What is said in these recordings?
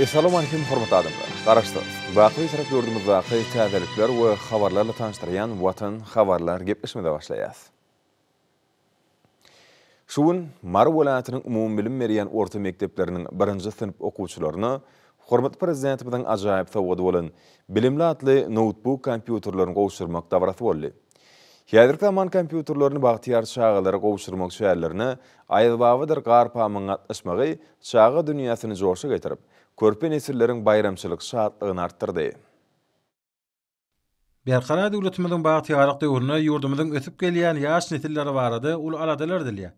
Assalamu alaikum hormatly adamlar. Garaşdyk. Wagty tarap ýurdumyzdaky täzelikler we habarlarla tanıştyrýan Watan habarlar gepleşmede başlaýar. Şuun Mar welaýatynyň umumy bilim berýän orta mekdepleriniň 1-nji synp okuwçylaryna hormatly prezidentimiň ajaýyp sowgady bolan bilimli atly notebook kompýuterlaryny gowşurmak dawarasy boldy. Häzirki zaman kompýuterlaryny bagtyar çağalara gowşurmak şäherlerini aýybabydyr garpamyň atlaşmagy çağa dünýäsyny joşa getirip körpe nesilleriň bayramçylyk şadlygyny artdyrdy. Berkara döwletimiziň bagtyarlyk döwrüne ýurdumyzyň ötüp gelýän ýaş nesilleri barady, ul aladalar dilýär.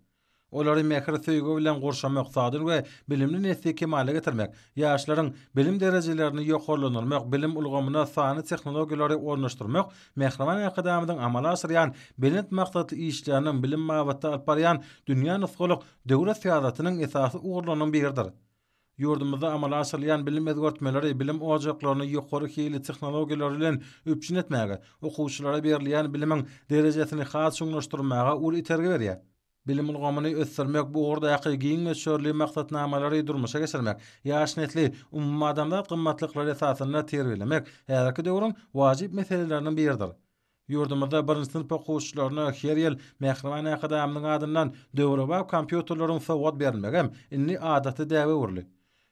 Olary mehri söýgü bilen gorşamak sadyr we bilimli nesli kemale getirmek, ýaşlaryň bilim derejelerini ýokarlandyrmak, bilim ulgamyna sany tehnologiýalary ornaşdyrmak, mehriman ýakdamyň amala asyrýan bilim maksatly işleriniň bilim mabatda alyp barýan dünýä nusgalyk döwlet syýasatynyň esasy ugrulanyň biridir. Ýurdumyzda amala asyrylýan bilim özgörtmeleri, bilim ojaklaryny ýokary hili tehnologiýalar bilen öpçün etmäge, okuwçylara berilýän bilimiň derejesini has şuňlaşdyrmaga ul itergi berýär. Bilim ulgamyny ösdürmek, bu ugurdaky giň we şörli maksatnamalary durmuşa geçirmek, ýaş nesli umumy adamlar gymmatlyklary esasyna terbiýelemek häzirki döwrüň wajyp meselelerinden biridir. Ýurdumyzda 1-nji synp okuwçylaryna her ýyl mehriman ýakdamyň adyndan döwrebap kompýuterlaryň sowgat berilmegem, inni adaty däwe urly.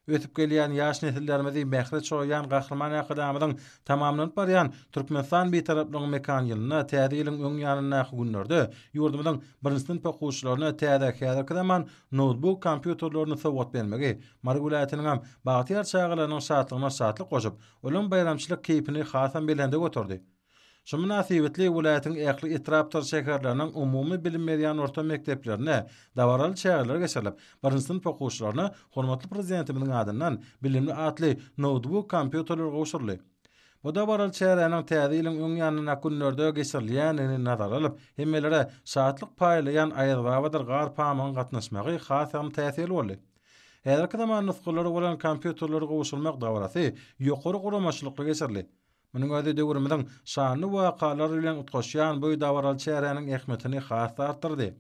Ötüp gelýän ýaş nesillerimizi mehri çoýan gahrman ýakdamyň tamamlanyp barýan Türkmenistan betaraplygyň mekan ýylyna täze ýylyň öň ýanyna günlerde ýurdumyzyň 1-nji synp okuwçylaryna täze häzirki zaman notebook kompýuterlaryny sowgat bermegi, Mar welaýatynyň bagtyar çağalarynyň şadlygyna şadlyk goşup, olaň bayramçylyk keypini hasam belende götürdi. Şu münasibetli welaýatyň ähli etraptar şäherleriniň umumy bilim berýän orta mekdeplerine dawaraly çağlar geçirilip, 1-nji synp okuwçylaryna hormatly prezidentimiň adyndan bilimli atly notebook kompýuterler gowşurly. Bu dawaraly çağlaryň täze ýylyň öň ýanyna günlerde geçirilýänini nazara alyp, hemmelere şadlyk paýlaýan aýybabydyr garpamyň gatnaşmagy hasam täsirli boldy. Häzirki zaman nusgalary bolan kompýuterleri gowşurmak dawarasy ýokary guramaçylykly geçirildi. Munyň özi döwrümizden şanly wakalary bilen utgaşýan bu dawaraly çäheriniň ähmetini has artdyrdy.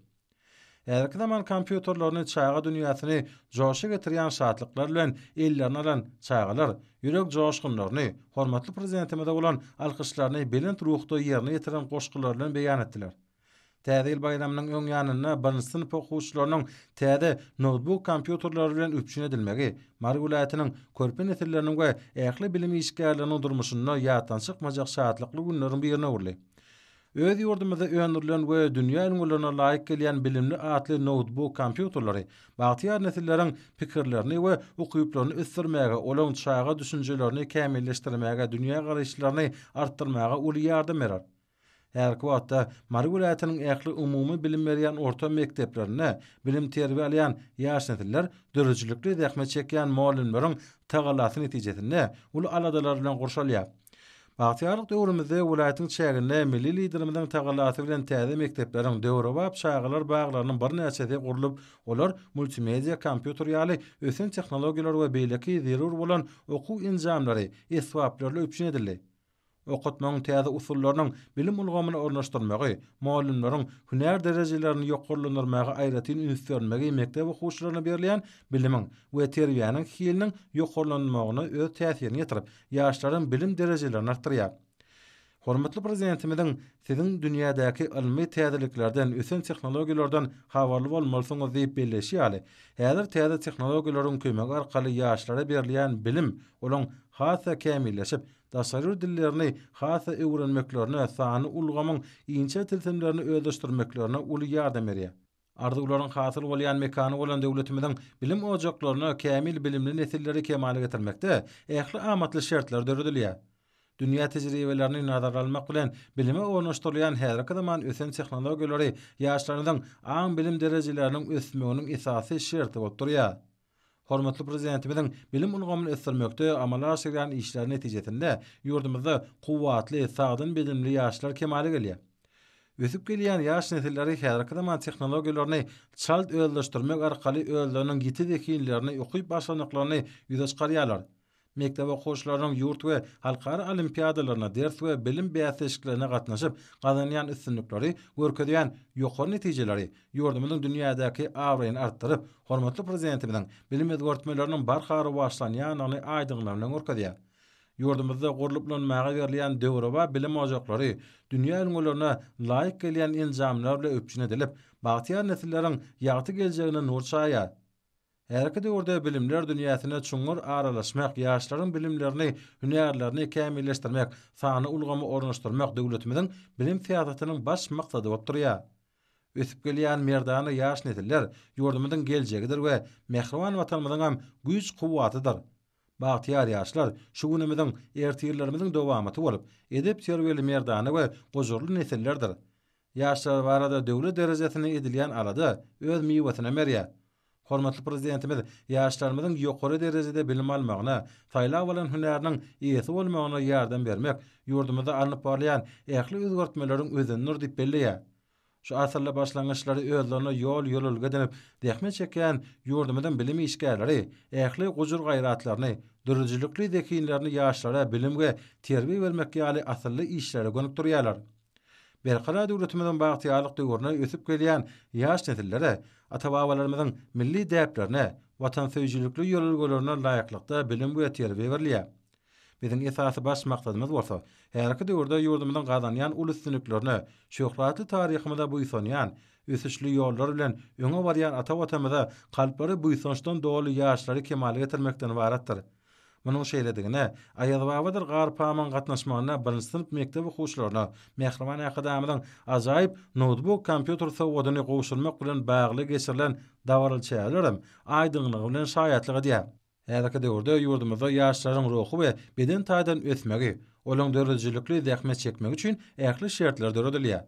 Häzirki zaman kompýuterlaryny çağa dünýäsini joşa getirýän şadlyklar bilen ellerini alan çağalar ýürek joşgunlaryny, hormatly prezidentimize bolan alkyşlaryny belent ruhda ýerine ýetiren goşgylar bilen beýan etdiler. Täze ýyl bayramynyň öň ýanyna 1-nji synp okuwçylarynyň täze notebook kompýuterleri bilen öpçün edilmegi, Mar welaýatynyň körpe nesilleriniň we ähli bilim işgärleriniň durmuşyna ýatan çykmajak şadlykly günleriň birine urly. Öz ýurdumyzda öňdirilen we dünýä ilmlerine laýyk gelýän bilimli atly notebook kompýuterleri bagtyar nesilleriň pikirlerini we okuwyplaryny ösdürmäge, olaň çağa düşünjelerini kämilleşdirmäge, dünýä garaşlaryny artdyrmaga uly ýardam berer. Herki wagtda Mar welaýatynyň ähli umumy bilim berýän orta mekdeplerine bilim terbiýe alýan ýaş nesiller dörejlikli zähmet çekýän muallimleriň tagalasy netijesinde ul aladalar bilen gurşalýar. Bagtyarlyk döwrümizde welaýatyň çäginde milli liderimiziň tagalasy bilen täze mekdepleriň döwrebap şaýgalar baglarynyň bir näçesi gurulyp, olar multimedia kompýuter ýaly ösen tehnologiýalar we beýleki zerur bolan okuw enjamlary, esbaplarly öpçün edildi. Okutmagyň täze usullarynyň bilim ulgamyny ornaşdyrmagy, muallimleriň hünär derejelerini ýokarlandyrmagy aýratyn ünsürmegi mektep okuwçylaryna berilýän bilimiň we terbiýanyň hiliniň ýokarlanmagyna öz täsirini ýetirip, ýaşlaryň bilim derejelerini artdyrýar. Hormatly prezidentimiň siziň dünýädäki ilmi täzeliklerden, ösen tehnologiýalardan habarly bolmalysyňyz diýip belleşýär. Häzir täze tehnologiýalaryň kömegi arkaly ýaşlara berilýän bilim olaň hasa kämilleşip, daşary dillerini hasa öwrenmeklerine, sany ulgamyň inçe tilsimlerini özleşdirmeklerine uly ýardam berýär. Ardy ularyň hasyl bolýan mekany bolan döwletimiziň bilim ojaklaryna kämil bilimli nesilleri kemale getirmekde ähli amatly şertler döredilýär. Dünýä tejribelerini nazara almak bilen bilime ornaşdyrylýan häzirki zaman ösen tehnologiýalary ýaşlaryň aň bilim derejeleriniň ösmeginiň esasy şerti bolup durýar. Hormatly prezidentimiň bilim ulgamyny ösdürmekde amala asyrýan işleri netijesinde ýurdumyzda kuwwatly, sagdyn bilimli ýaşlar kemale gelýär. Ösüp gelýän ýaş nesilleri häzirki zaman tehnologiýalaryny çald özleşdirmek arkaly özleriniň ýiti zekinlerini okuýp başlanyklaryny ýüze çykarýarlar. Mektep okuwçylarynyň ýurt we halkara olimpiadalaryna ders we bilim bäsleşiklerine gatnaşyp gazanýan üstünlikleri görkezýän ýokary netijeleri ýurdumyzyň dünýädäki awraýyny artdyryp, hormatly prezidentimiň bilim özgörtmelerini barhary başlanýanyny aýdyňlaryny görkezýär. Ýurdumyzda guruluplanmaga berilýän döwreba bilim ojaklary dünýä öňülerine laýyk gelýän injamlar bilen öpçün edilip, bagtyar nesilleriň ýagty geljegine nur çaýar. Herki döwürde bilimler dünýäsine çuňur aralaşmak, ýaşlaryň bilimlerini, hünärlerini kämilleşdirmek, sany ulgamy ornaşdyrmak döwletimiziň bilim siýasatynyň baş maksady bolup durýar. Ösüp gelýän merdany ýaş nesiller ýurdumyzyň geljegidir we mehriban watanymyzyň hem güýç kuwwatydyr. Bagtyar ýaşlar şu günimiziň ertirlerimiziň dowamaty bolup, edip terbiýeli merdany we gojurly nesillerdir. Ýaşlar barada döwlet derejesine edilýän alada öz miwatyna merýär. Hormatly prezidentimiz ýaşlarymyzyň ýokary derejede bilim almagyna, taýlap bolan hünäriniň ýesi bolmagyna ýardam bermek ýurdumyzda alınıp barýan ähli özgörtmeleriň özüni nur diýip belleýär. Şu asyrla başlangyçlary özlerine ýol denip dähme çeken ýurdumyzyň bilim işgärleri, ähli gujur gaýratlaryny, dürüjlükli zekinlerini ýaşlara bilim we terbiýe bermek ýaly asyrly işlere gönüp durýarlar. Berkara döwletimiziň bagtyarlyk döwrüne ösüp gelýän ýaş nesillere, ata-babalarymyzyň milli däplerine, watan söýjülükli ýolgolaryna laýyklykda bilim we terbiýe berilýär. Biziň esasy baş maksadymyz bolsa, herki döwürde ýurdumyzyň gazanýan ulu üstünliklerini, şöhratly taryhymyza buýsanýan, ösüşli ýollar bilen öňe barýan ata-watanymyza kalplary buýsançdan doly ýaşlary kemale getirmekden ibaratdyr. Munyň şeýledigine, aýazybabadyr garpamyň gatnaşmagyna birinji sınıf mektep okuwçylaryna mehriban akademiyanyň ajaýyp notebook kompýuter sowgadyny gowşulmak bilen bagly geçirilen dawarlyçylarym aýdyňlygy bilen şaýatlyk edýär. Herki döwürde ýurdumyzda ýaşlaryň ruhy we beden taýdan ösmegi, olaň dörejlikli zähmet çekmek üçin ähli şertler döredilýär.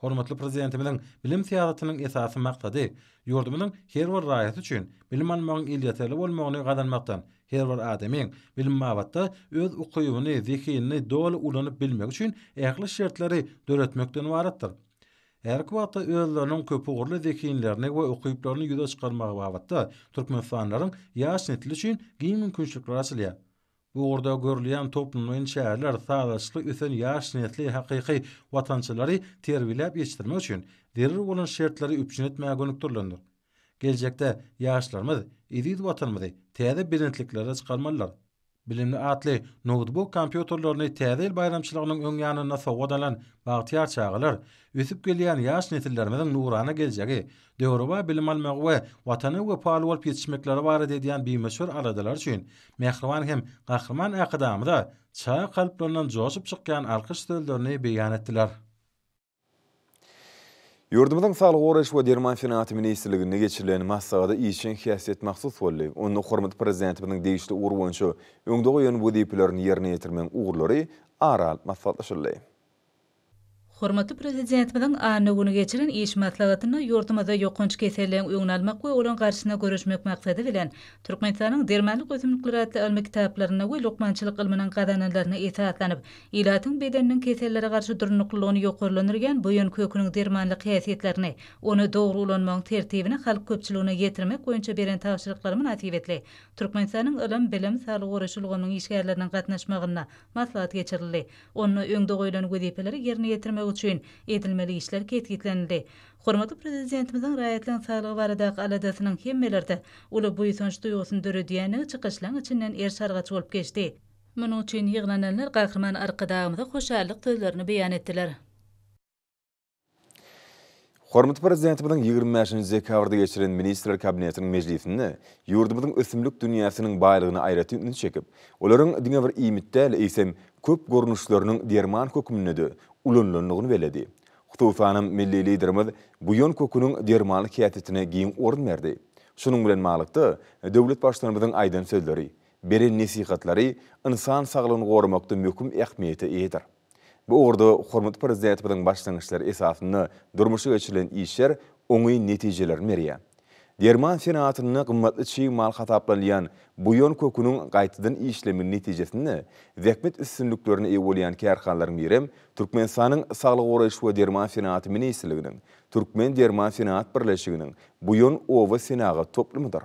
Hormatly prezidentimiň bilim siýasatynyň esasy maksady ýurdumyzyň her bir raýaty üçin bilim almagyň ilýetli bolmagyny gazanmakdan, her bir adamyň bilim mabatda öz ukybyny, zekinini doly ulanyp bilmek üçin ähli şertleri döretmekden ibaratdyr. Herki wagtda özleriniň köp ugurly zekinlerini we ukyplaryny ýüze çykarmagy babatda türkmenistanylaryň ýaş nesil üçin giň mümkinçilikler açylýar. Bu orada görülýän toplumyň şäherler sağlaşykly ösen ýaş nesli hakyky watançylary terbiýelep ýetişdirmek üçin derir bolan şertleri üpçün etmäge gönükdirilendir. Geljekde ýaşlarymyz edip watanymyzy täze bilinçliklere çykarmalylar. Bilimli atly notebook kompýuterlerini täze il bayramçylygynyň öňýanyna sowgadalan bagtyar çağalar, ösüp gelýän ýaş nesillerimiziň nurana geljegi, döwreba bilim almak we watany we paly bolup ýetişmekleri barada edýän bimeşhur aladalar üçin mehriban hem gahrman akademiyada çağ kalplerinden joşup çykýan alkyş sözlerini beýan etdiler. Ýurdumyzyň saglyk goraýyş we derman senaty ministrligine geçirilen massagada işin häsiýet mahsus boldy. Onu hormatly prezidentimiň degişli ugur boýunça öňde goýan wezipelerini ýerine ýetirmeň ugurlary aral maslahatlaşyldy. Hormatly prezidentimiň anyny geçiren iş maslahatyny ýurdumyzda ýokunç keselligiň öňüne almak we olaň garşysyna görüşmek maksady bilen Türkmenistanyň dermanlyk ösümlikleri adly ilmi kitaplaryna we lokmançylyk ilminiň gazananlaryna esaslanyp, ilatyň bedeniniň kesellere garşy durunuklylygyny ýokarlandyrgan bu ýön köküniň dermanlyk häsiýetlerini, onu dogry ulanmagyň tertibini halk köpçüligine ýetirmek boýunça beren tapşyryklary münasibetli Türkmenistanyň ilim, bilim, saglyk goraýşylygynyn işgärleriniň gatnaşmagyna maslahat geçirildi. Onu öňde goýulan wezipeleri ýerine ýetirmek üçin edilmeli işler ketgitlenildi. Hormatly prezidentimiziň raýatlaryň saglygy baradaky aladasynyň hemmelerde uly buýsanç duýgusyny döredýäni çykyşlaryň içinden erşargaç bolup geçdi. Munyň üçin ýyglananlar gahrman arkadagymyza hoşallyk sözlerini beýan etdiler. Hormatly prezidentimiň 25-nji dekabrda geçiren ministrler kabinetiniň mejlisinde ýurdumyzyň ösümlik dünýäsiniň baýlygyny aýraty çekip, olaryň diňe bir iýmitde eýsem köp görnüşlerini derman hökmüne de ulanlygyny beledi. Hutufanym milli liderimiz bu ýön köküniň dermanlyk häsiýetine giň orun berdi. Şunuň bilen malykda döwlet başlarymyzyň aýdan sözleri, beren nesihatlary insan saglygyny gorumakda möhüm ähmiýeti eýdir. Bu orada hormatly prezidentimiň başlangyçlary esasyny durmuşa geçirilen işler oňy netijelerini berýär. Derman senatyny gymmatly çiň mal hataplanýan bu ýön köküniň gaýtadan işleminiň netijesinde zähmet üstünliklerini eýbolýan kärhanlaryň birem Türkmenistanyň saglyk goraýyş we derman senaty ministrliginiň, Türkmen derman senat birleşiginiň bu ýön owa senaga toplumydyr.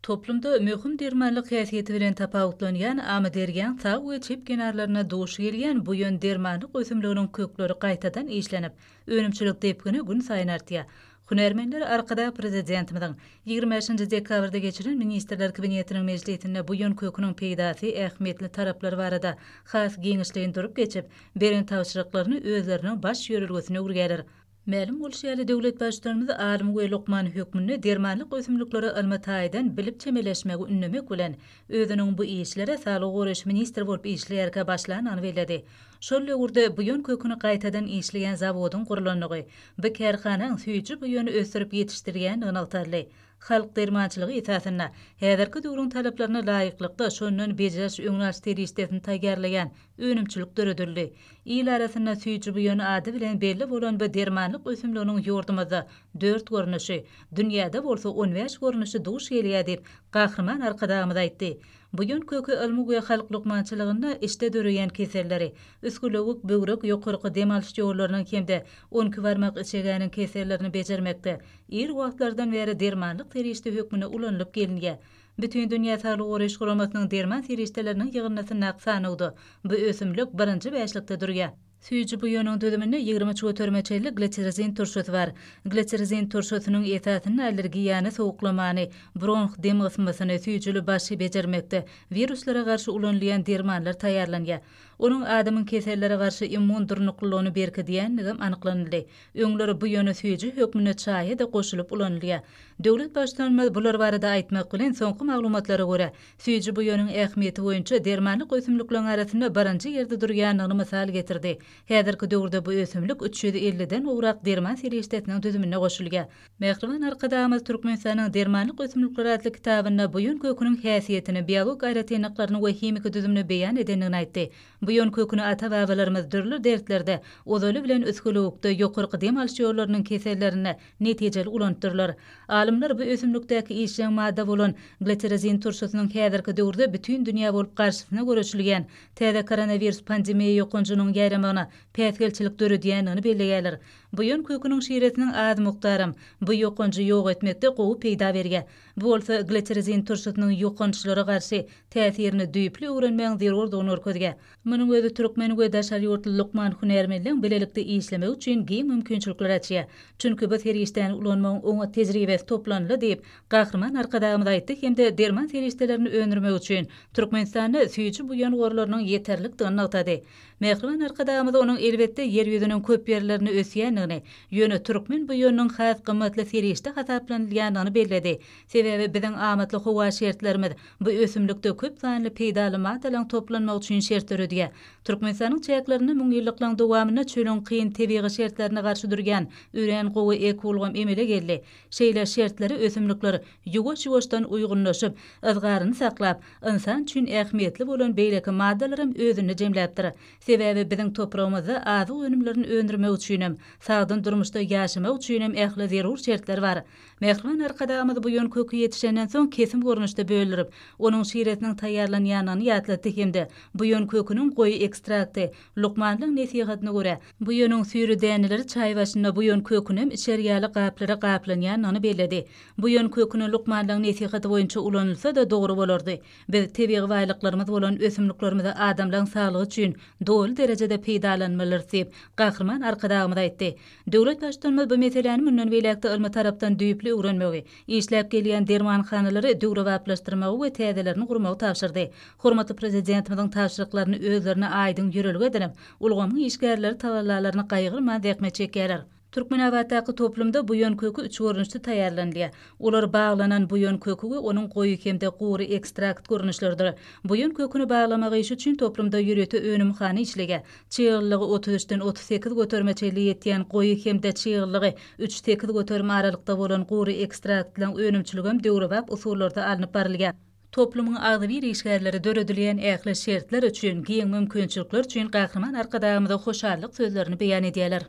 Toplumda möhüm dermanlyk häsiýeti bilen tapawutlanýan amadergen sag we çep kenarlaryna duş gelýän bu ýön dermanlyk ösümliginiň kökleri gaýtadan işlenip, önümçilik depgini gün saýyn artýar. Hunermenler arkada prezidentimiň 25 dekabrda geçiren Ministrler Kabinetiniň meclisinde bu ýön köküniň peýdasy ähmiýetli taraplary barada has giňişlendirip geçip, beren tawşyryklaryny özleriniň baş ýörelgesine urýarlar. Mälum bolşýaly döwlet başçylarymyz Alim we Lokman hökmüni dermanlyk ösümlikleri almataýdan bilip çemeleşmegi ünlemek bilen özüniň bu işlere Sağlyk Goraş ministri bolup işleýärkä başlanyny bellädi. Şol ýurda bu ýön köküni gaýtadan işleýän zawodyň gurulanyny, bu kärhanaň süýçi bu ýöni ösürip ýetişdirýän ynaltarly. Halk dermançylygy esasyna häzirki döwrüň talaplaryna laýyklykda şondan Bejaş Üniversitetini taýýarlayan önümçilik döredildi. İl arasyna süýçi bu ýöni ady bilen belli bolan bu dermanlyk ösümliginiň ýurdumyzda 4 görnüşi, dünýäde bolsa 15 görnüşi duş gelýär diýip gahrman arkadamyz aýtdy. Bu ýön kökü ilmi we halk lukmançylygyna işte döreýän keselleri, üskülewik, böwrek, ýokarky dem alýş ýollarynyň hemde 12 barmak içegäniň kesellerini bejermekde. Ir wagtlardan beri dermanlyk terişte hökmüne ulanylyp gelinýär. Bütün dünýä Sağlyk Goraş Guramatynyň derman terişteleriniň ýygynasyny naqsanygdy. Bu ösümlik 1-nji beşlikde durýar. Süýçi bu ýöniň dödüminde 20 götermeçeli glitserizin turşusy bar. Glitserizin turşusynyň esasyny allergiýany, sowuklamany, bronx dem ysmasyny süýçili başy bejermekde. Viruslara garşy ulanylýan dermanlar taýýarlanýar. Onun adamın kesellere karşı immun durnukluluğunu berkediýänligim anyklandy. Öňleri bu ýöne süýçi hökmüne çaýa da goşulyp ulanylýar. Döwlet başçylaryny bular barada aýtmak bilen soňky maglumatlara görä, süýçi bu ýöniň ähmiýeti boýunça dermanlyk ösümlikleriň arasynda birinji ýerde durýanyny mysal getirdi. Häzirki döwürde bu ösümlik 350-den ugrak derman seriştetiniň düzümine goşulýar. Mähriban arkadamyz Türkmenistanyň dermanlyk ösümlikleri adly kitabyna bu ýön köküniň häsiýetini, biolog aýratynlyklaryny we hemiki düzümini beýan edenini aýtdy. Bu ýön köküni ata-babalarymyz dürli dertlerde, ozaly bilen öskülewikde ýokarky dem alýş ýollarynyň kesellerine netijeli ulantyrlar. Alimler bu ösümlikdäki işleň madda bolan glitserizin turşusynyň häzirki döwürde bütün dünýä bolup garşysyna göreçilýän täze koronavirus pandemiýa ýokunjunyň ýaramyna päsgelçilik döredýänini belläýärler. Bu ýön köküniň şiiretiniň az mukdarym bu ýokunjy ýok etmekde gowy peýda berýär. Bu bolsa glitserizin turşusynyň ýokunçylary garşy täsirini düýpli öwrenmegiň zerurdygyny örkezýär. Munyň özü türkmen we daşary ýurtly Lokman Hunermenliň bilelikde işlemek üçin giň mümkinçilikler açýar. Çünki bu terişden ulanmagyň oňa tejribesi toplanly diýip gahrman arkadamyz aýtdy hemde derman terişdelerini öňürmek üçin Türkmenistanda süýçi bu ýön gorlarynyň ýeterlikdigini aýtdy. Mähriban arkadamyz onuň elbetde ýer ýüzüniň köp ýerlerini ösýänligini, ýöne türkmen bu ýöniň has gymmatly serişde hasaplanylýanyny belledi. Sebebi biziň amatly howa şertlerimiz bu ösümlikde köp sanly peýdaly maddalaryň toplanmagy üçin şert öredýär. Türkmenistanyň çäklerini müň ýyllyklaryň dowamyna çölüň kyn tebigy şertlerine garşy durýan ören gowy ekologam emele geldi. Şeýle şertleri ösümlikler ýuwaş-ýuwaşdan uýgunlaşyp, ızgaryny saklap, insan üçin ähmiýetli bolan beýleki maddalarym özüni jemläpdir. Sebebi biziň toprağymyzda azy önümlerini öndürmek üçin, sagdyn durmuşda ýaşamak üçin ähli zerur şertler bar. Mähriban arkadamyz bu ýön kökü ýetişenden soň kesim görnüşde bölürip, onuň şiiretiniň taýýarlanýanyny ýatlatdy hemde bu ýön köküniň goýy ekstrakty Lokmanlyň nesihatyna görä bu ýöniň süýri däneleri çaý başynda bu ýön kökünem içerýäli gaplara gaplanýanyny belledi. Bu ýön köküni Lokmanlyň nesihaty boýunça ulanylsa da dogry bolardy. Biz tebigy baýlyklarymyz bolan ösümliklerimizi adamlaryň saglygy üçin dogry derejede peýdalanmalar diýip gahrman arkadamyz aýtdy. Döwlet başçylarymyz bu meseleni münden beýlekde ilmi tarapdan düýpli öwrenmegi, işläp gelýän dermanhanalary döwre wagtlaşdyrmagy we täzelerini gurmagy tapşyrdy. Hormatly prezidentimiň tapşyryklaryny özlerine aýdyn ýörelge edinip, ulgamyň işgärleri tawallalaryny gaýgyrman däkme çekýärler. Türkmen awatdaky toplumda bu ýön kökü 3 görnüşde taýýarlanýar. Olar baglanan bu ýön kökü we onuň goýy hemde gury ekstrakt görnüşlerdir. Bu ýön köküni baglamak üçin toplumda ýüreti önümhany işleýär. Çygylygy 33-den 38 götermeçeli ýetýän goýy hemde çygylygy 3-8 göterme aralykda bolan gury ekstrakt bilen önümçiligim döwrebap usullarda alınıp barylýar. Toplumyň agdy bir işgärleri döredilýän ähli şertler üçin, giň mümkinçilikler üçin gahrman arkadamyza hoşallyk sözlerini beýan edýärler.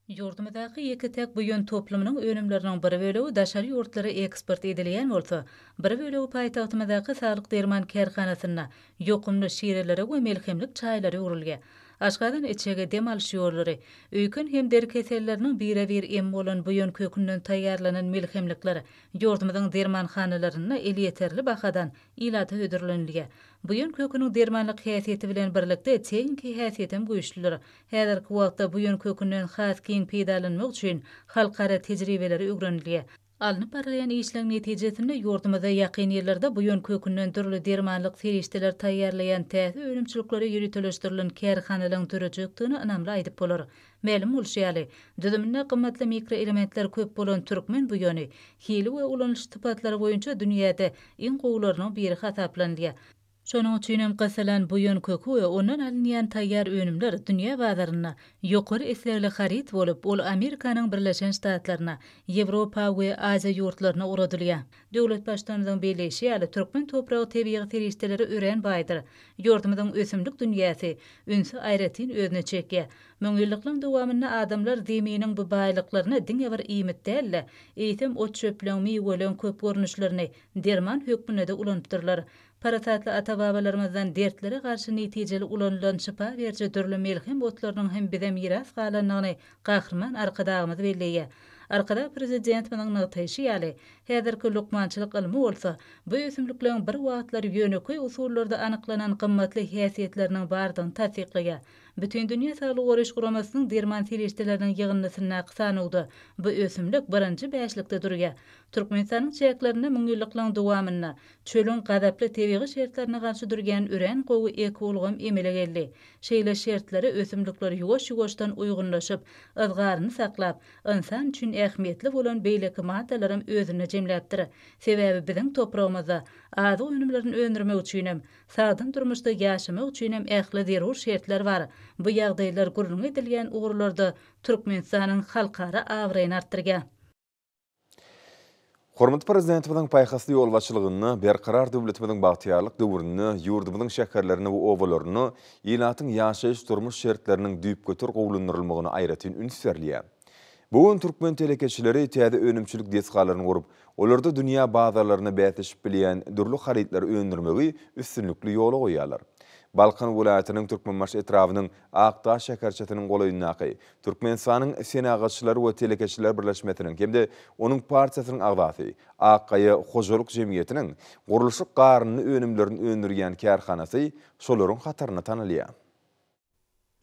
Ýurdumyzdaky ýeki tek bu ýön toplumynyň önümleriniň bir bölegi daşary ýurtlara eksport edilýän bolsa, bir bölegi paýtagtymyzdaky Sağlyk derman kärhanasyna ýokumly şirelere we melhemlik çaýlary urilýär. aşgadan içege dem alış ýolları, öýkün hem deri keselleriniň bire-bir em bolan bu ýön kökünden taýýarlanan milhemlikler ýurdumyzyň dermanhanalarynda el ýeterli bahadan ilata ödürlendiler. Bu ýön köküniň dermanlyk häsiýeti bilen birlikde teňki häsiýetem güýçliler. Häzirki wagtda bu ýön kökünden has kiň peýdalanmak üçin halkara tejribeleri öwrenilýär. Alınıp barlayan işlerin netijesinde ýurdumyzda ýakyn ýerlerde bu ýön kökünden türli dermanlyk ferişteler taýýarlayan täze önümçilikleri ýürütülüşdirilen kärhanalaryň türejekdigini ynamly aýdyp bolar. Ma'lum bolşýaly, düzüminde gymmatly mikroelementler köp bolan türkmen bu ýöni hili we ulanýyş typatlary boýunça dünýäde iň gowlarynyň biri hasaplanýar. Şonuň üçin hem gasalan bu ýön kökü we ondan alynýan taýýar önümler dünýä bazaryna ýokary eslerli harit bolup, ol Amerikanyň Birleşen Ştatlaryna, Ýewropa we Aziýa ýurtlaryna uradylýar. Döwlet başçylygyndyň beýleşi ýaly türkmen topragy tebigy ferişteleri ören baýdyr. Ýurdumyzyň ösümlik dünýäsi ünsü aýratyn özüne çekýär. Müňillikliň dowamyna adamlar deminiň bu baýlyklaryny diňe bir iýmitdäler. Eýtem ot çöpleň miweleň köp görnüşlerini derman hökmünde ulanypdyrlar. Parasatly ata-babalarymyzdan dertlere garşy netijeli ulanylan şifa berçi türlü melhem otlarynyň hem bize miras galanlygyny gahrman arkadagymyz belleýär. Arkada prezidentimiň nagtaýşy ýaly häzirki lukmançylyk ilmi bolsa, bu ösümlikleriň bir wagtlar ýöneköy usullarda anyklanan gymmatly häsiýetleriniň bardygyny tasdikleýär. Bütün dünýä saglyk goraş guramasynyň derman ferişteleriniň ýygynysyna qysanugdy. Bu ösümlik birinji beşlikde durýar. Türkmenistanyň çäklerinde müňillikliň dowamyna çölüň gadaply tebigy şertlerine garşy durýan ören gowy ekologam emele geldi. Şeýle şertleri ösümlikler ýuwaş-ýuwaşdan uýgunlaşyp, ızgaryny saklap, insan üçin ähmiýetli bolan beýleki maddalaryň özüne jemläpdir. Sebäbi biziň topragymyzda azy önümlerini öndürmek üçin hem sagdyn durmuşda ýaşamak üçin hem ähli zerur şertler bar. Bu ýagdaýlar gurulma edilýän ugurlarda Türkmenistanyň halkara awraýyny artdyrýar. Hormatly prezidentimiň paýhasly ýolbaşçylygyny, berkarar döwletimiň bagtyarlyk döwrüni, ýurdumyzyň şäherlerini we owalaryny, ýylatyň ýaşaýyş durmuş şertleriniň düýp götür gowlandyrylymagyny aýratyn ünsürlýär. Bugun türkmen telekeçileri täze önümçilik desgalaryny gurup, olarda dünýä bazarlaryna bätişip bilýän dürli haritler öndürmegi üstünlikli ýola goýýarlar. Balkan vilayatynyň Türkmenbaş etrawynyň Aktaş şäherçetiniň golaýyndaky Türkmenistanyň senagaçylar we telekeçiler birleşmesiniň hemde onuň partiýasynyň agzasy Akkaýa hojalyk jemgyýetiniň gurulşy garyny önümlerini öndürýän kärhanasy şolaryň hataryna tanylýar.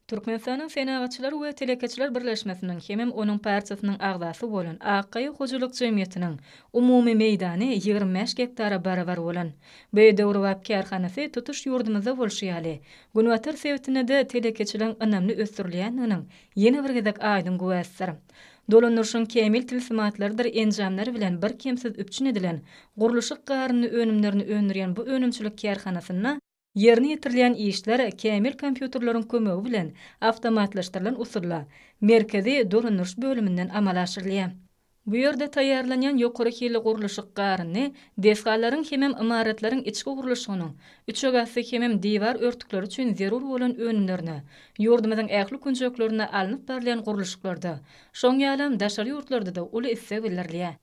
Türkmenistanyň senagaçylar we telekeçiler birleşmesiniň hemem onuň partiýasynyň agzasy bolan Akkaýa hojalyk jemgyýetiniň umumy meýdany 25 hektara barabar bolan. Beýdewrewap kärhanasy tutuş ýurdumyzda bolşýaly. Günwatar sebätine de telekeçileň önämli ösdürilýäniň ýene bir gezek aýdyn güwäsdir. Dolanýarşyň kemil tilsimatlardyr enjamlary bilen bir kemsiz üpçün edilen gurulşy garyny önümlerini öndürýän bu önümçilik kärhanasyna yerine ýetirilýän işler kemil kompýuterlaryň kömegi bilen awtomatlaşdyrylan usulla merkezi dolanýarş bölüminden amal aşyrylýar. Bu ýerde taýýarlanýan ýokary hili gurulşy garyny desgalaryň hemem imaratlaryň içki gurulşynyň üçegasy hemem diýwar örtükleri üçin zerur bolan önümlerini ýurdumyzyň ähli künjeklerine alınıp berilýän gurulşyklarda şoň ýalam daşary ýurtlarda da uly isse bildirýär.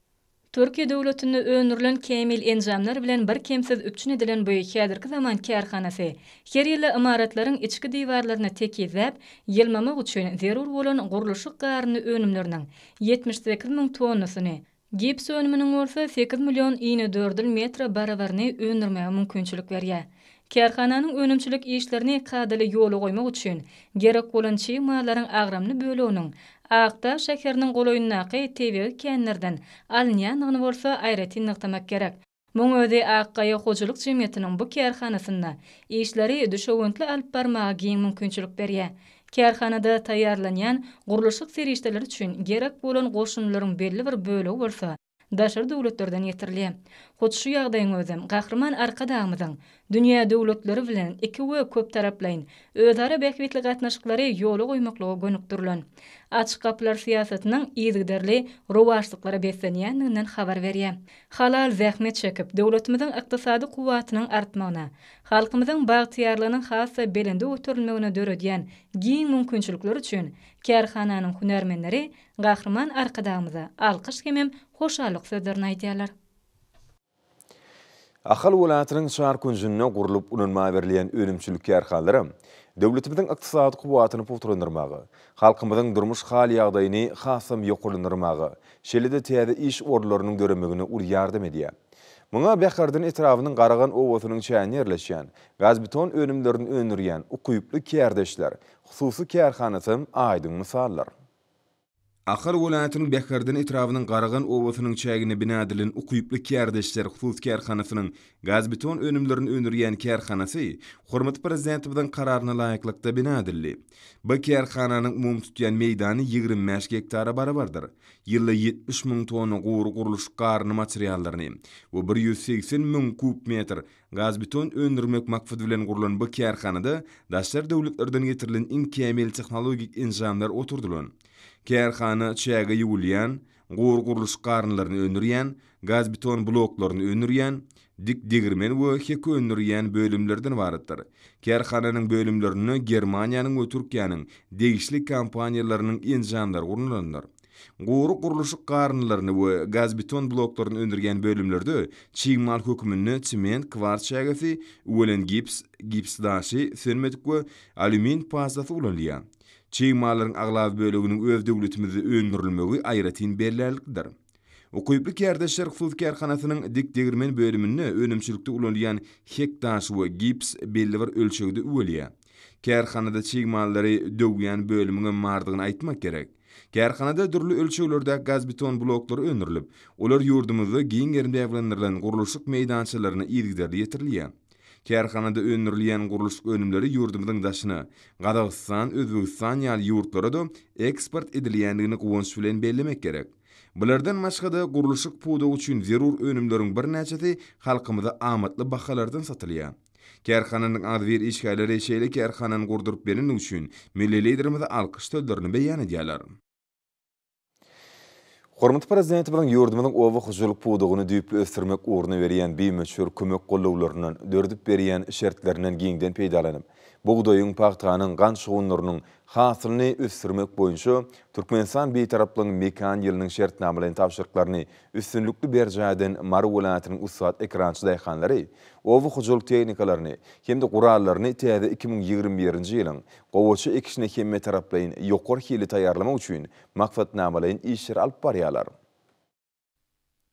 Türkiýe döwletinde öňürlen kemil enjamlar bilen bir kemsiz üpçün edilen bu häzirki zaman kärhanasy her ýyly imaratlaryň içki diýwarlaryna tekizläp, ýylmamak üçin zerur bolan gurulşy garyny önümleriniň 78 000 tonnasyny, gips önüminiň bolsa 8 milyon iğne metre barabaryny öndürmäge mümkinçilik berýär. Kärhananyň önümçilik işlerini kadaly ýola goýmak üçin gerek bolan çyýmalaryň agramly bölüginiň Aktaş şäheriniň golaýyndaky tebigy kenlerden alınýanyny bolsa aýratyn nyktamak gerek. Muň özi Akkaýa hojalyk jemgyýetiniň bu kärhanasynda işleri düşewentli alyp barmaga giň mümkinçilik berýär. Kärhanada taýýarlanýan gurulşyk serişdeler üçin gerek bolan goşunlaryň belli bir bölegi bolsa daşary döwletlerden ýetirilýär. Hot şu ýagdaýyň özüm gahrman arkadagymyzyň dünýä döwletleri bilen iki we köp taraplaýyn özara bähwetli gatnaşyklary ýola goýmaklygy gönükdirilen. Açyk kapylar siýasatynyň ýygyderli rowaşlyklary beslenýändiginden habar berýär. Halal zähmet çekip döwletimiziň ykdysady kuwatynyň artmagyna, halkymyzyň bagtyarlygynyň hassa belinde ötürilmegine döredýän giň mümkinçilikler üçin kärhananyň hunarmenleri gahrman arkadagymyza alkyş hemem hoşallyk sözlerini aýdýarlar. Ahal vilayatynyň şahar künjüne gurulup ununma berilýän önümçilik kärhanlary Döwletimizin ykdysady kuwatyny puturandyrmagy, halkymyzyň durmuş hal ýagdaýyny hasam ýokurlandyrmagy, şeýle-de täze iş orlarynyň döremegine ul ýardam edýär. Muňa Bähkerdin etrawynyň garagan owasynyň çäni ýerleşýän, gazbeton önümlerini önürýän ukyply kärdeşler, hususy kärhanasy aýdyň misallar. Ahar welaýatynyň Bähkerdin etrawynyň garagan owasynyň çägine bina edilen ukyply kärdeşler hususy kärhanasynyň gazbeton önümlerini önürýän kärhanasy hormatly prezidentimiziň kararyna laýyklykda bina edildi. Bu kärhananyň umum tutýan meýdany 25 hektara barabardyr. Ýylda 70 000 tonna guruluş garny materiallaryny we 180 000 kub metr gazbeton önürmek maksady bilen gurulan bu kärhanada daşlar döwletlerden getirilen iň kämil tehnologik enjamlar oturdulan. Kärhana çäge ýuwulýan, guruluş garnylaryny önürýän, gazbeton bloklaryny önürýän, dik degirmen we hek önürýän bölümlerden ibaretdir. Kärhananyň bölümlerini Germaniýanyň we Türkiýanyň degişli kompaniýalarynyň enjamlary gurulýar. Guruluş garnylaryny we gazbeton bloklaryny önürýän bölümlerde çiğmal hökümini çiment, kwarts çägesi, ulen gips daşy, sermetik we alümin pastasy ulanýar. Çiğmallaryň aglaby böleginiň öz döwletimizi öndürilmegi aýratyn bellälikdir. Ukyply kärdeşler hususy kärhanasynyň dik degirmen bölümini önümçilikde ulanýan hektaş we gips belli bir ölçegde uwalýar. Kärhanada çiğmallary döwýän bölümine mardygyny aýtmak gerek. Kärhanada türlü ölçeklerde gazbeton bloklary öndürilip, olar ýurdumyzda giň ýerinde ýaglandyrylan guruluşyk meýdançalaryna ýetdirdi ýetirilýär. Kärhanada önürilýän guruluş önümleri ýurdumyzyň daşyna, Gazagystan, Özbegistan ýaly ýurtlara da eksport edilýändigini gowunç bilen bellemek gerek. Bulardan başga da guruluşyk puda üçin zerur önümleriň bir näçesi halkymyza amatly bahalardan satylýar. Kärhananyň adwer işgärleri şeýle kärhanany gurduryp beren üçin milli liderimize alkyş sözlerini beýan edýärler. Hormatly prezidentimiň ýurdumynyň owa hujuluk pudugyny düýpli östirmek uğruna berýän beýmeçür kömek gollawlarynyň dördüp berýän şertlerinden giňden peýdalanyp, buğdaýyň paxtanyň gan şugunlarynyň hasylyny östirmek boýunça Türkmenistan beýtaraplaryň mekan ýylynyň şertnamalaryny tapşyryklaryny üstünlükli berjäden Mary welaýatynyň usat ekrançy daýhanlary owa hujuluk tehnikalaryny hemde gurallaryny täze 2021-nji ýylyň gowaçy ekişine hemme taraplaryň ýokary hili taýýarlamak üçin maksatnamalaryň işleri alyp barýarlar.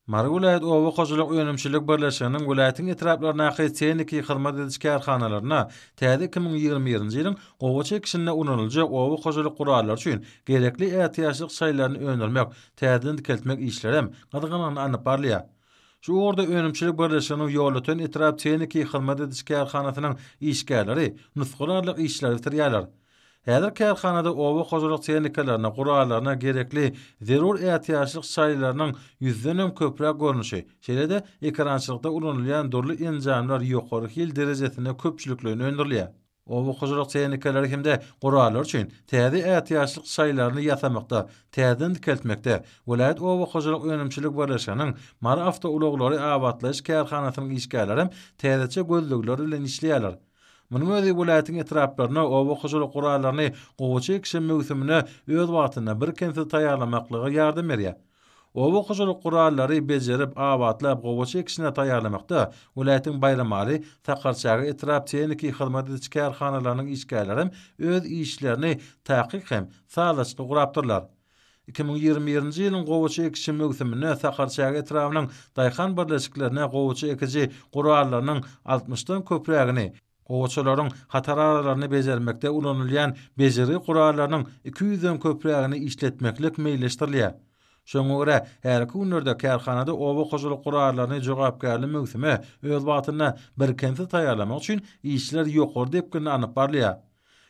Mary welaýat owa hujuluk önümçilik birleşiginiň welaýatyň etraplaryna häzmetçi hyzmat ediş kärhanalaryna täze 2021-nji ýylyň gowaçy ekişine ulanylýak owa hujuluk gurallary üçin gerekli ähtiýaçlyk şaýlaryny öňermek, täzeden dikeltmek işleri hem gadaganyny anyp barlýar. Şu orada önümçilik birleşiginiň ýolatan etrap tekniki hyzmat ediş kärhanasynyň işgärleri nusgularlyk işleri bitirýärler. Häzir kärhanada owa hujuluk teknikalaryna, gurallaryna gerekli zerur ähtiýaçlyk şaýlarynyň 100den köprek görnüşi, şeýle-de ekrançylykda ulanylýan durly enjamlar ýokary hil derejesine köpçüliklerini öndürilýär. Owa hujuluk teknikalary hemde gurallar üçin täze ähtiýaçlyk şaýlaryny ýasamakda, täzeden dikeltmekde welaýat owa hujuluk önümçilik birleşiginiň Mary awtouloglary abadlaş kärhanasynyň işgärleri hem täzeçe gözlegler bilen işleýärler. Munyň özi welaýatyň etraplaryna owa hujuluk gurallaryny gowaçy ekişin mewsimine öz wagtyna bir kense taýýarlamaklygy ýardam berýär. Owa hujuluk gurallary bejerip abadlap gowaçy ekişine taýýarlamakda welaýatyň baýramary, takarçagy etrap tekniki hyzmat ediş kärhanalarynyň işgärleri öz işlerini taýyk hem salaçly gurapdyrlar. 2021-nji ýylyň gowaçy ekişin mewsimine takarçagy etrawynyň daýhan birleşiklerine gowaçy ekici gurallarynyň 60dan köpregini gowaçylaryň hataralaryny bejermekde ulanylýan bejeri gurallarynyň 200den köpregini işletmeklik meýleşdirilýär. Şoňa görä her günlerde kärhanada owa hujuluk gurallaryny jogapkärli mewsime öz wagtyna bir kense taýýarlamak üçin işler ýokary depkini anyp barlýar.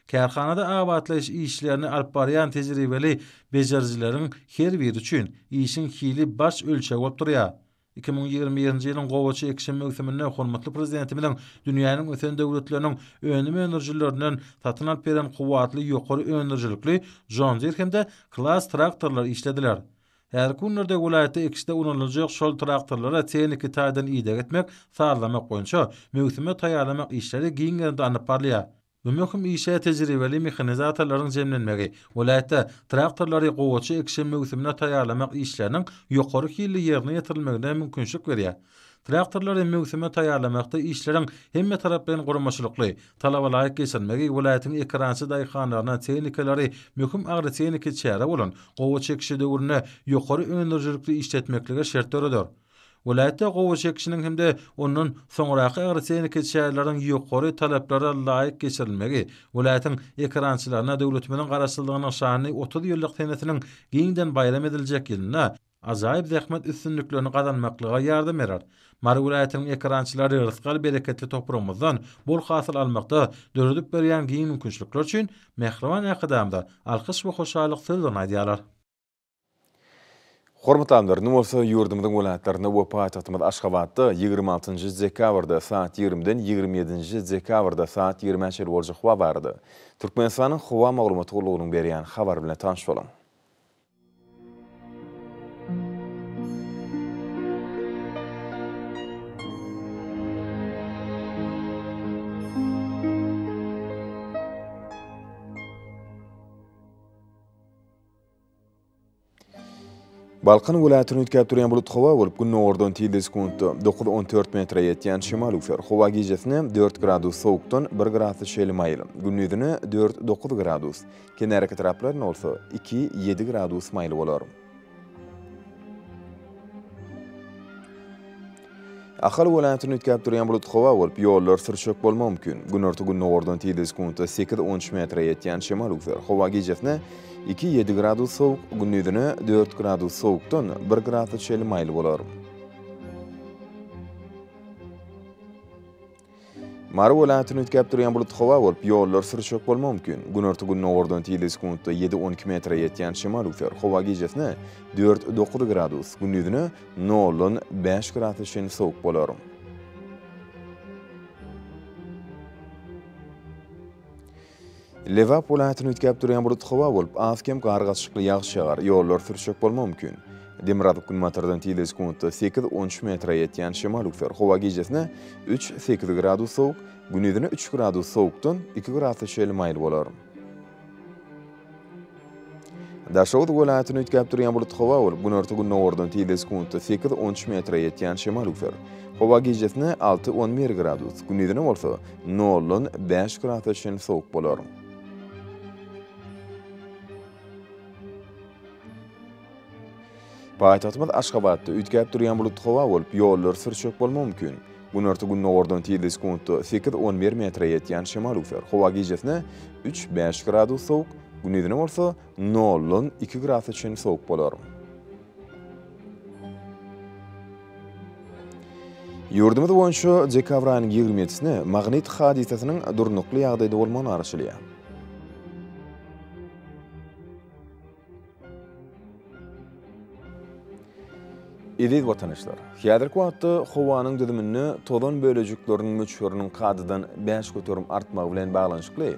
Kärhanada abadlaş işlerini alyp barýan tejribeli bejerjileriň her biri üçin işin hili baş ölçegi bolup durýar. 2021-nji ýylyň gowaçy ekişin mewsiminde hormatly prezidentimiň dünýäniň ösen döwletleriniň önüme enerjilerinden satyn alyp beren kuwatly ýokary enerjilikli John Deere hemde Claas traktorlar işlediler. Her günlerde welaýatda ekişde ulanylajak şol traktorlara tekniki taýdan ýydak etmek, sarlamak boýunça mewsime taýýarlamak işleri giňerinde anyp barlýar. Bu möhüm işe tejribeli mehanizatorlaryň jemlenmegi, welaýatda traktorlary gowaçy ekişin mewsimine taýýarlamak işleriniň ýokary hili ýerine ýetirilmegine mümkinçilik berýär. Traktorlary mewsime taýýarlamakda işleriň hemme tarapdan guramaçylykly, talaba laýyk geçirmegi welaýatyň ekransy daýhanalarına tehnikalary möhüm agri-tehnika çäre bolan gowa çekişi döwrüne ýokary öňürjülükli işletmeklige şert töredir. Welaýatda gowa çekişiniň hemde onuň soňraky agri-tehnika çärelerini ýokary talaplary laýyk geçirilmegi, welaýatyň ekrançylaryna döwletimiň garaşdyrdygynyň şany 30 ýyllyk senetiniň giňden bayram ediljek ýylyna ajaýyp zähmet üstünlüklerini gazanmaklyga ýardam berer. Mary welaýatynyň ekrançylary rızgal bereketli toprağymyzdan bol hasyl almakda döredip berýän giň mümkinçilikler üçin Mehriban Akadamda alkys we hoşallyk sözlerini aýdýarlar. Hormatly amlar, näme bolsa ýurdumyzyň welaýatlaryna we paýtagtymyz Aşgabatda 26-njy dekabrda saat 20-den 27-nji dekabrda saat 20-nji boljak hawa bardy. Türkmenistanyň hawa maglumaty gulugynyň berýän habar bilen tanış bolan. Balkan welaýatyny ütkäp durýan bulut hawa bolup gün ordan 9-14 metre ýetýän şemal ufer. Hawa gijesine 4 gradus sowukdan 1 gradus şeli maýly. Günnüzine 4-9 gradus. Kenarky taraplarynda bolsa 2-7 gradus maýly bolar. Ahal welaýatyny ütkäp durýan bulut hawa bolup ýollar sürçek bolmagy mümkin. Gün ordan ordan 8-13 metre ýetýän şemal ufer. Hawa gijesine 2-7 gradus sowuk, günnüzine 4 gradus sowukdan 1 gradus şeli maýly bolar. Mary welaýatyny ütkäp durýan bulut hawa bolup ýollar sürçek bolmagy mümkin. Gün ordan 7-12 metre ýetýän şemal ufer. Hawa gijesine 4-9 gradus, günnüzine 0-5 gradus şeli sowuk bolar. Lewap welaýatyny ütkäp durýan bulut hawa bolup azkem gargaçykly ýağış ýagar, ýollar sürçek bolmagy mümkin. Demirady günmatardan 8-13 metre ýetýän şemal ufer. Hawa gijesine 3-8 gradus sowuk, günnüzine 3 gradus sowukdan 2 gradus şeli maýly bolar. Daşowut welaýatyny ütkäp durýan bulut hawa bolup gün ordan 8-13 metre ýetýän şemal ufer. Hawa gijesine 6-11 gradus, günnüzine bolsa 0-5 gradus şeli sowuk bolar. Paýtagtymyz Aşgabatda ütkäp durýan bulut hawa bolup ýollar sürçek bolmagy mümkin. Gün ordan 8-11 metre ýetýän şemal ufer. Hawa gijesine 3-5 gradus sowuk, günnüzine bolsa 0-2 gradus şeli sowuk bolar. Ýurdumyz boýunça dekabr aýynyň 27-sine magnit hadisasynyň durnukly ýagdaýda bolmagyny araşdyrýar. Ediz vatandaşlar, häzirki wagtda howanyň düzümini tozan bölejikleriniň möçüriniň kadydan 5 götürüm artmagy bilen baglanyşykly,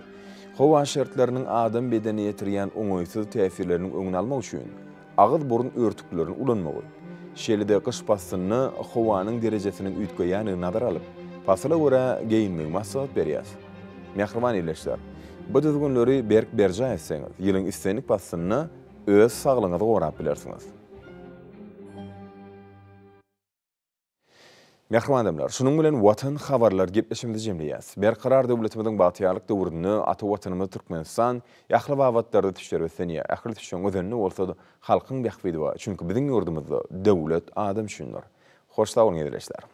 howa şertleriniň adam bedeni ýetirýän oňoýsuz täsirleriniň öňüni almak üçin agyz burun örtüklerini ulanmagy, şeýle-de gyş passyny howanyň derejesiniň ütgeýäni nazar alyp, passyla görä geyinmegi maksat berýär. Mehriban ýerleşler, bu düzgünleri berk berja etseňiz, ýylyň istenik passyny öz saglygyňyza gorap bilersiňiz. Mehriban adamlar, şunun bilen watan habarlar gepleşimizi jemleýäs. Berkarar döwletimiziň batýarlyk döwründe ata watanymyz Türkmenistan ýahly wagtlarda tüşer etsenýär. Ähli tüşen özenli bolsa da halkyň bähbidi bar. Çünki biziň ýurdumyzda döwlet adam üçindir. Hoş sag bolun ýerleşler.